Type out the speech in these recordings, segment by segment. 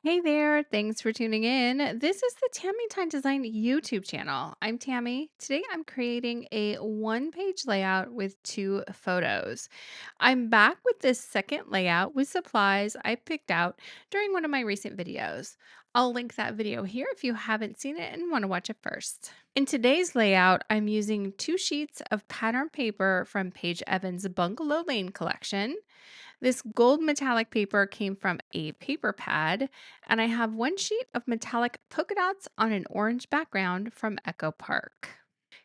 Hey there, thanks for tuning in. This is the Tammy Time Design YouTube channel. I'm Tammy. Today I'm creating a one-page layout with two photos. I'm back with this second layout with supplies I picked out during one of my recent videos. I'll link that video here if you haven't seen it and want to watch it first. In today's layout, I'm using two sheets of pattern paper from Paige Evans' Bungalow Lane collection. This gold metallic paper came from a paper pad, and I have one sheet of metallic polka dots on an orange background from Echo Park.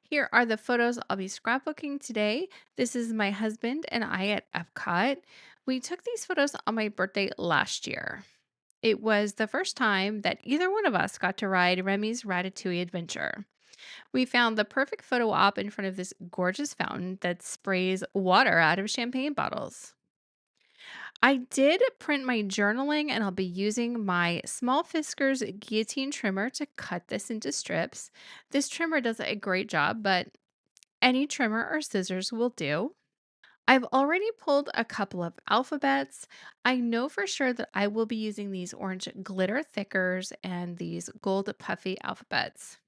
Here are the photos I'll be scrapbooking today. This is my husband and I at Epcot. We took these photos on my birthday last year. It was the first time that either one of us got to ride Remy's Ratatouille adventure. We found the perfect photo op in front of this gorgeous fountain that sprays water out of champagne bottles. I did print my journaling and I'll be using my Small Fiskars guillotine trimmer to cut this into strips. This trimmer does a great job, but any trimmer or scissors will do. I've already pulled a couple of alphabets. I know for sure that I will be using these orange glitter thickers and these gold puffy alphabets.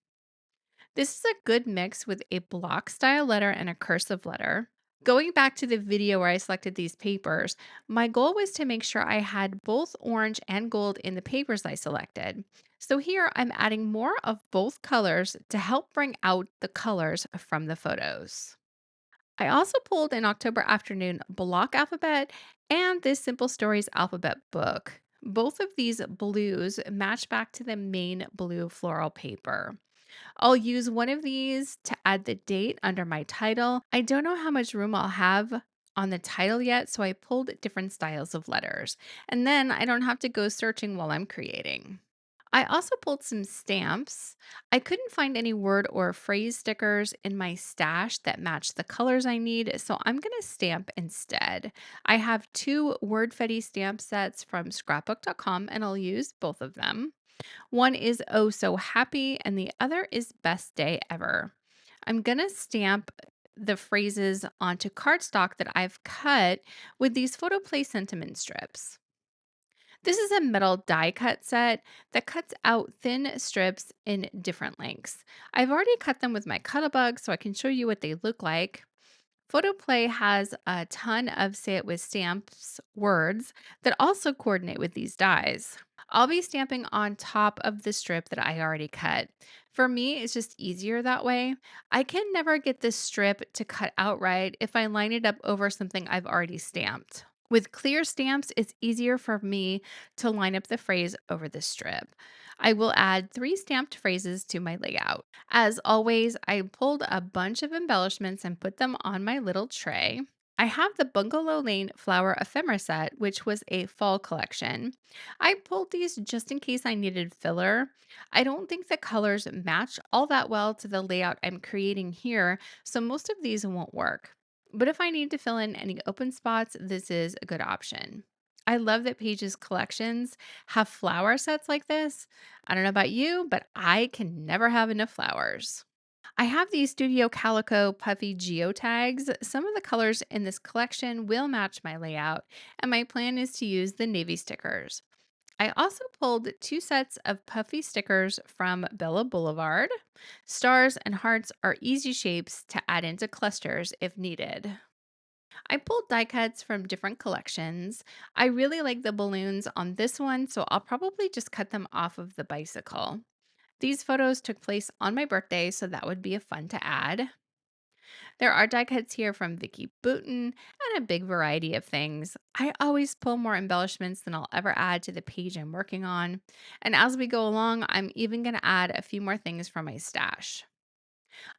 This is a good mix with a block style letter and a cursive letter. Going back to the video where I selected these papers, my goal was to make sure I had both orange and gold in the papers I selected. So here I'm adding more of both colors to help bring out the colors from the photos. I also pulled an October afternoon block alphabet and this Simple Stories alphabet book. Both of these blues match back to the main blue floral paper. I'll use one of these to add the date under my title. I don't know how much room I'll have on the title yet, so I pulled different styles of letters. And then I don't have to go searching while I'm creating. I also pulled some stamps. I couldn't find any word or phrase stickers in my stash that matched the colors I need, so I'm going to stamp instead. I have two Word Fetty stamp sets from scrapbook.com and I'll use both of them. One is "Oh So Happy" and the other is "Best Day Ever." I'm gonna stamp the phrases onto cardstock that I've cut with these photo play sentiment strips. This is a metal die cut set that cuts out thin strips in different lengths. I've already cut them with my Cuttlebug so I can show you what they look like. Photoplay has a ton of Say It With Stamps words that also coordinate with these dies. I'll be stamping on top of the strip that I already cut. For me, it's just easier that way. I can never get this strip to cut out right if I line it up over something I've already stamped. With clear stamps, it's easier for me to line up the phrase over the strip. I will add three stamped phrases to my layout. As always, I pulled a bunch of embellishments and put them on my little tray. I have the Bungalow Lane Flower Ephemera set, which was a fall collection. I pulled these just in case I needed filler. I don't think the colors match all that well to the layout I'm creating here, so most of these won't work. But if I need to fill in any open spots, this is a good option. I love that Paige's collections have flower sets like this. I don't know about you, but I can never have enough flowers. I have these Studio Calico puffy geotags. Some of the colors in this collection will match my layout, and my plan is to use the navy stickers. I also pulled two sets of puffy stickers from Bella Boulevard. Stars and hearts are easy shapes to add into clusters if needed. I pulled die cuts from different collections. I really like the balloons on this one, so I'll probably just cut them off of the bicycle. These photos took place on my birthday, so that would be a fun to add. There are die cuts here from Vicky Booten and a big variety of things. I always pull more embellishments than I'll ever add to the page I'm working on. And as we go along, I'm even going to add a few more things from my stash.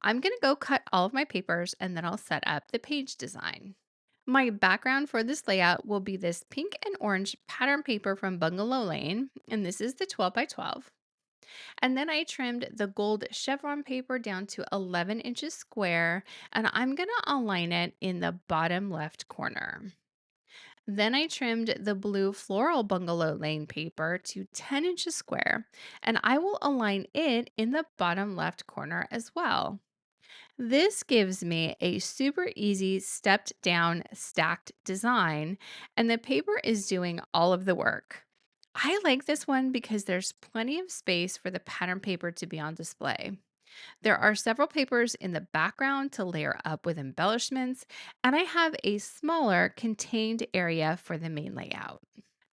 I'm going to go cut all of my papers and then I'll set up the page design. My background for this layout will be this pink and orange pattern paper from Bungalow Lane, and this is the 12 by 12. And then I trimmed the gold chevron paper down to 11 inches square, and I'm going to align it in the bottom left corner. Then I trimmed the blue floral Bungalow Lane paper to 10 inches square, and I will align it in the bottom left corner as well. This gives me a super easy stepped down stacked design, and the paper is doing all of the work. I like this one because there's plenty of space for the pattern paper to be on display. There are several papers in the background to layer up with embellishments, and I have a smaller contained area for the main layout.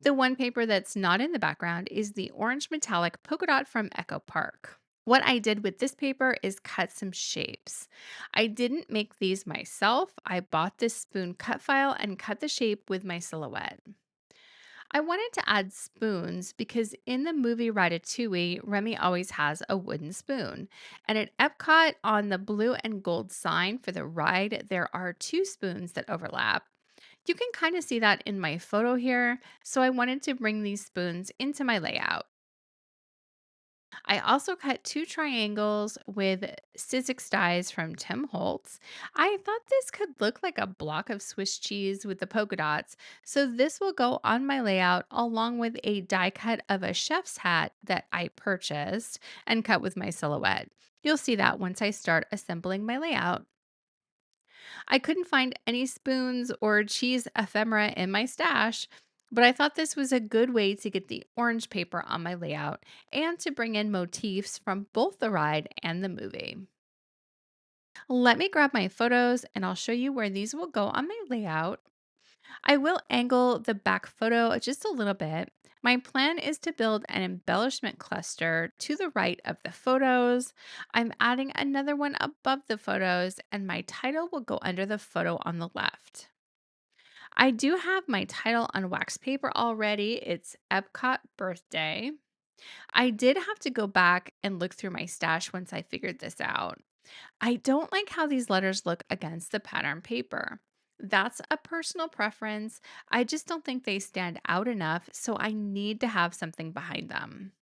The one paper that's not in the background is the orange metallic polka dot from Echo Park. What I did with this paper is cut some shapes. I didn't make these myself. I bought this spoon cut file and cut the shape with my silhouette. I wanted to add spoons because in the movie Ratatouille, Remy always has a wooden spoon. And at Epcot, on the blue and gold sign for the ride, there are two spoons that overlap. You can kind of see that in my photo here, so I wanted to bring these spoons into my layout. I also cut two triangles with Sizzix dies from Tim Holtz. I thought this could look like a block of Swiss cheese with the polka dots, so this will go on my layout along with a die cut of a chef's hat that I purchased and cut with my silhouette. You'll see that once I start assembling my layout. I couldn't find any spoons or cheese ephemera in my stash, but I thought this was a good way to get the orange paper on my layout and to bring in motifs from both the ride and the movie. Let me grab my photos and I'll show you where these will go on my layout. I will angle the back photo just a little bit. My plan is to build an embellishment cluster to the right of the photos. I'm adding another one above the photos, and my title will go under the photo on the left. I do have my title on wax paper already. It's Epcot Birthday. I did have to go back and look through my stash once I figured this out. I don't like how these letters look against the pattern paper. That's a personal preference. I just don't think they stand out enough, so I need to have something behind them.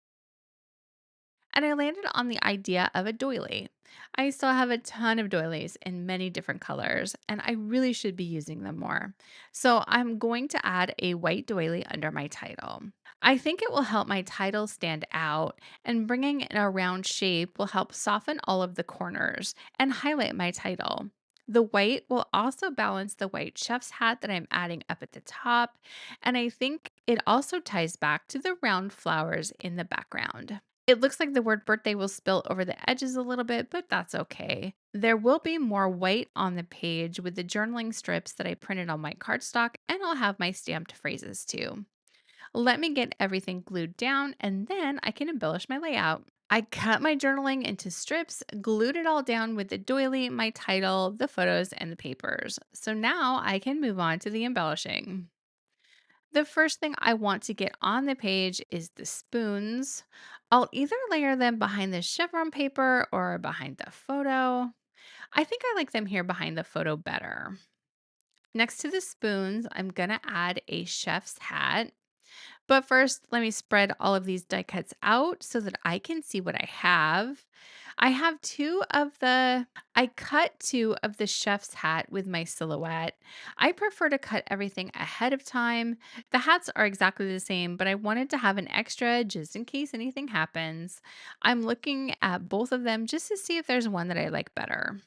And I landed on the idea of a doily. I still have a ton of doilies in many different colors, and I really should be using them more. So I'm going to add a white doily under my title. I think it will help my title stand out, and bringing in a round shape will help soften all of the corners and highlight my title. The white will also balance the white chef's hat that I'm adding up at the top, and I think it also ties back to the round flowers in the background. It looks like the word birthday will spill over the edges a little bit, but that's okay. There will be more white on the page with the journaling strips that I printed on my cardstock, and I'll have my stamped phrases too. Let me get everything glued down and then I can embellish my layout. I cut my journaling into strips, glued it all down with the doily, my title, the photos, and the papers. So now I can move on to the embellishing. The first thing I want to get on the page is the spoons. I'll either layer them behind the chevron paper or behind the photo. I think I like them here behind the photo better. Next to the spoons, I'm going to add a chef's hat. But first, let me spread all of these die cuts out so that I can see what I have. I cut two of the chef's hat with my silhouette. I prefer to cut everything ahead of time. The hats are exactly the same, but I wanted to have an extra just in case anything happens. I'm looking at both of them just to see if there's one that I like better.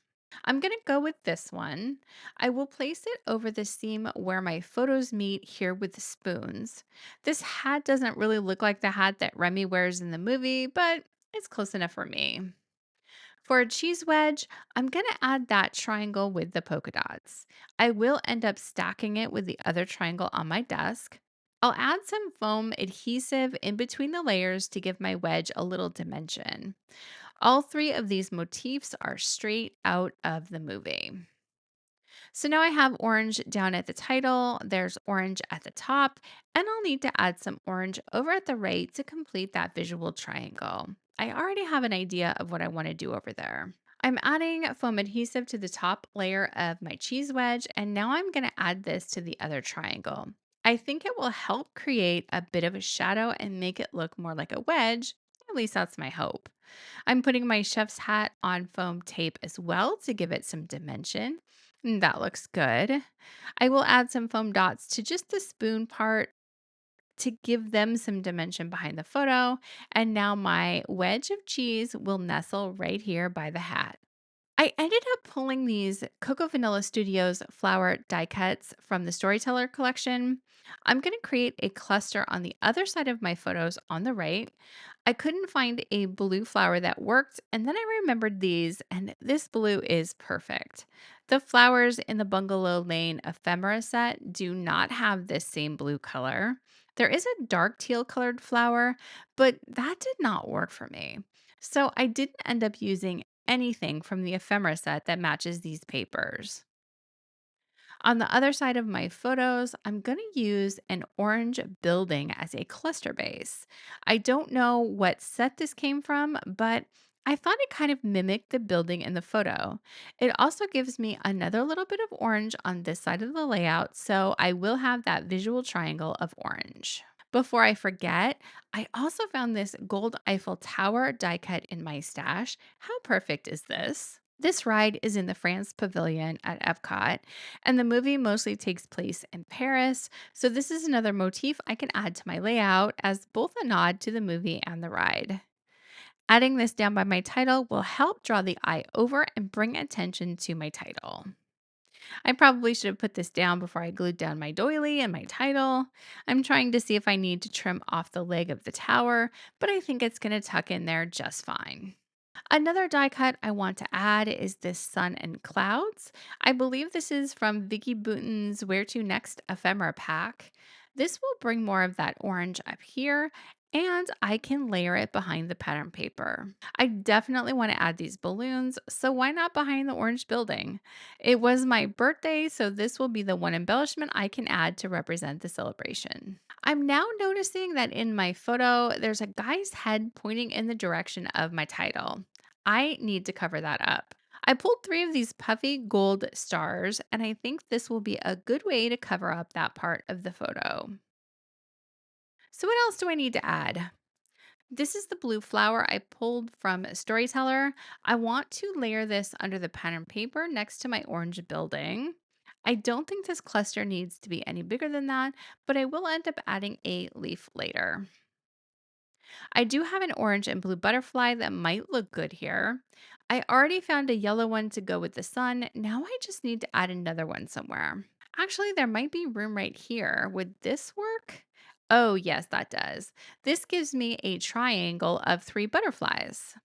I'm going to go with this one. I will place it over the seam where my photos meet here with the spoons. This hat doesn't really look like the hat that Remy wears in the movie, but it's close enough for me. For a cheese wedge, I'm going to add that triangle with the polka dots. I will end up stacking it with the other triangle on my desk. I'll add some foam adhesive in between the layers to give my wedge a little dimension. All three of these motifs are straight out of the movie. So now I have orange down at the title, there's orange at the top, and I'll need to add some orange over at the right to complete that visual triangle. I already have an idea of what I want to do over there. I'm adding foam adhesive to the top layer of my cheese wedge, and now I'm going to add this to the other triangle. I think it will help create a bit of a shadow and make it look more like a wedge. At least that's my hope. I'm putting my chef's hat on foam tape as well to give it some dimension. That looks good. I will add some foam dots to just the spoon part to give them some dimension behind the photo. And now my wedge of cheese will nestle right here by the hat. I ended up pulling these Cocoa Vanilla Studios flower die cuts from the Storyteller collection. I'm going to create a cluster on the other side of my photos on the right. I couldn't find a blue flower that worked, and then I remembered these, and this blue is perfect. The flowers in the Bungalow Lane ephemera set do not have this same blue color. There is a dark teal colored flower, but that did not work for me. So I didn't end up using anything from the ephemera set that matches these papers. On the other side of my photos, I'm going to use an orange building as a cluster base. I don't know what set this came from, but I thought it kind of mimicked the building in the photo. It also gives me another little bit of orange on this side of the layout, so I will have that visual triangle of orange. Before I forget, I also found this gold Eiffel Tower die cut in my stash. How perfect is this? This ride is in the France Pavilion at Epcot, and the movie mostly takes place in Paris. So, this is another motif I can add to my layout as both a nod to the movie and the ride. Adding this down by my title will help draw the eye over and bring attention to my title. I probably should have put this down before I glued down my doily and my title. I'm trying to see if I need to trim off the leg of the tower, but I think it's going to tuck in there just fine. Another die cut I want to add is this sun and clouds. I believe this is from Vicky Bouton's Where to Next ephemera pack. This will bring more of that orange up here, and I can layer it behind the pattern paper. I definitely want to add these balloons, so why not behind the orange building? It was my birthday, so this will be the one embellishment I can add to represent the celebration. I'm now noticing that in my photo, there's a guy's head pointing in the direction of my title. I need to cover that up. I pulled three of these puffy gold stars, and I think this will be a good way to cover up that part of the photo. So, what else do I need to add? This is the blue flower I pulled from Storyteller. I want to layer this under the pattern paper next to my orange building. I don't think this cluster needs to be any bigger than that, but I will end up adding a leaf later. I do have an orange and blue butterfly that might look good here. I already found a yellow one to go with the sun. Now I just need to add another one somewhere. Actually, there might be room right here. Would this work? Oh, yes, that does. This gives me a triangle of three butterflies.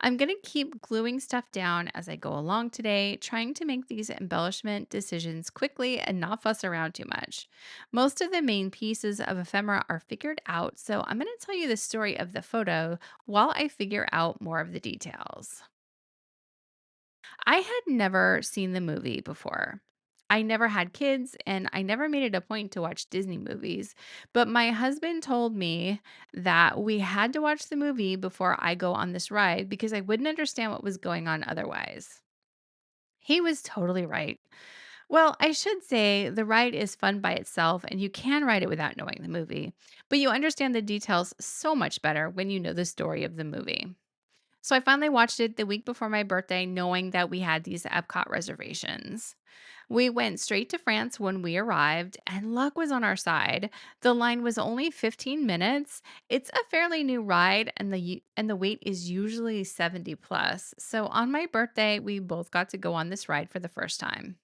I'm going to keep gluing stuff down as I go along today, trying to make these embellishment decisions quickly and not fuss around too much. Most of the main pieces of ephemera are figured out, so I'm going to tell you the story of the photo while I figure out more of the details. I had never seen the movie before. I never had kids and I never made it a point to watch Disney movies. But my husband told me that we had to watch the movie before I go on this ride because I wouldn't understand what was going on otherwise. He was totally right. Well, I should say the ride is fun by itself and you can ride it without knowing the movie, but you understand the details so much better when you know the story of the movie. So I finally watched it the week before my birthday, knowing that we had these Epcot reservations. We went straight to France when we arrived, and luck was on our side. The line was only 15 minutes. It's a fairly new ride, and the wait is usually 70 plus. So on my birthday, we both got to go on this ride for the first time.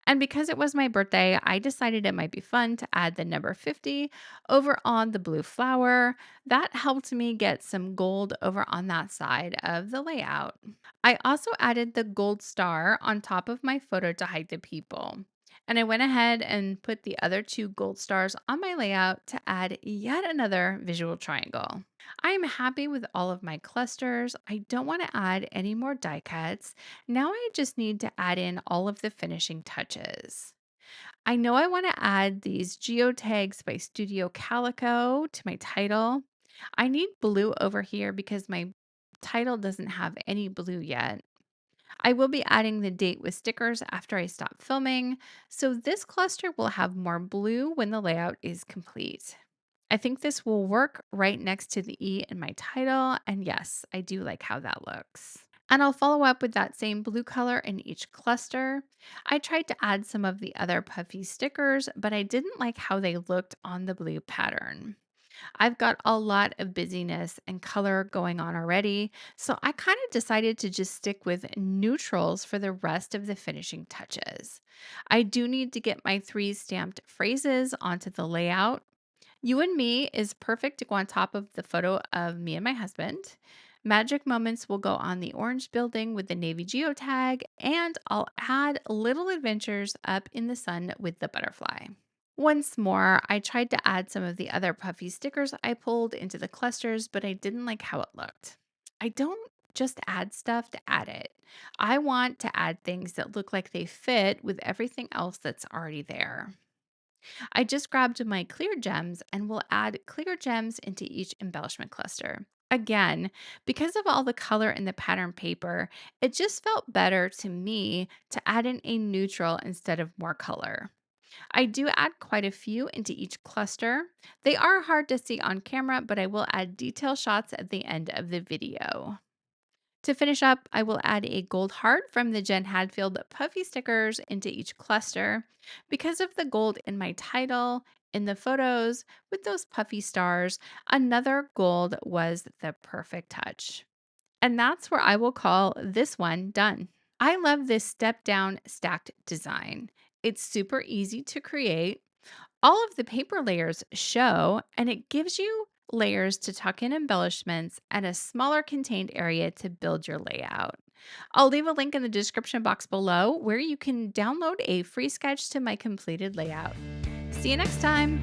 And because it was my birthday, I decided it might be fun to add the number 50 over on the blue flower. That helped me get some gold over on that side of the layout. I also added the gold star on top of my photo to hide the people. And I went ahead and put the other two gold stars on my layout to add yet another visual triangle. I am happy with all of my clusters. I don't want to add any more die cuts. Now I just need to add in all of the finishing touches. I know I want to add these geotags by Studio Calico to my title. I need blue over here because my title doesn't have any blue yet. I will be adding the date with stickers after I stop filming, so this cluster will have more blue when the layout is complete. I think this will work right next to the E in my title, and yes, I do like how that looks. And I'll follow up with that same blue color in each cluster. I tried to add some of the other puffy stickers, but I didn't like how they looked on the blue pattern. I've got a lot of busyness and color going on already, so I kind of decided to just stick with neutrals for the rest of the finishing touches. I do need to get my three stamped phrases onto the layout. You and Me is perfect to go on top of the photo of me and my husband. Magic Moments will go on the orange building with the navy geotag, and I'll add Little Adventures up in the sun with the butterfly. Once more, I tried to add some of the other puffy stickers I pulled into the clusters, but I didn't like how it looked. I don't just add stuff to add it. I want to add things that look like they fit with everything else that's already there. I just grabbed my clear gems and will add clear gems into each embellishment cluster. Again, because of all the color in the pattern paper, it just felt better to me to add in a neutral instead of more color. I do add quite a few into each cluster. They are hard to see on camera, but I will add detail shots at the end of the video. To finish up, I will add a gold heart from the Jen Hadfield puffy stickers into each cluster. Because of the gold in my title, in the photos, with those puffy stars, another gold was the perfect touch. And that's where I will call this one done. I love this step down stacked design. It's super easy to create. All of the paper layers show, and it gives you layers to tuck in embellishments and a smaller contained area to build your layout. I'll leave a link in the description box below where you can download a free sketch to my completed layout. See you next time.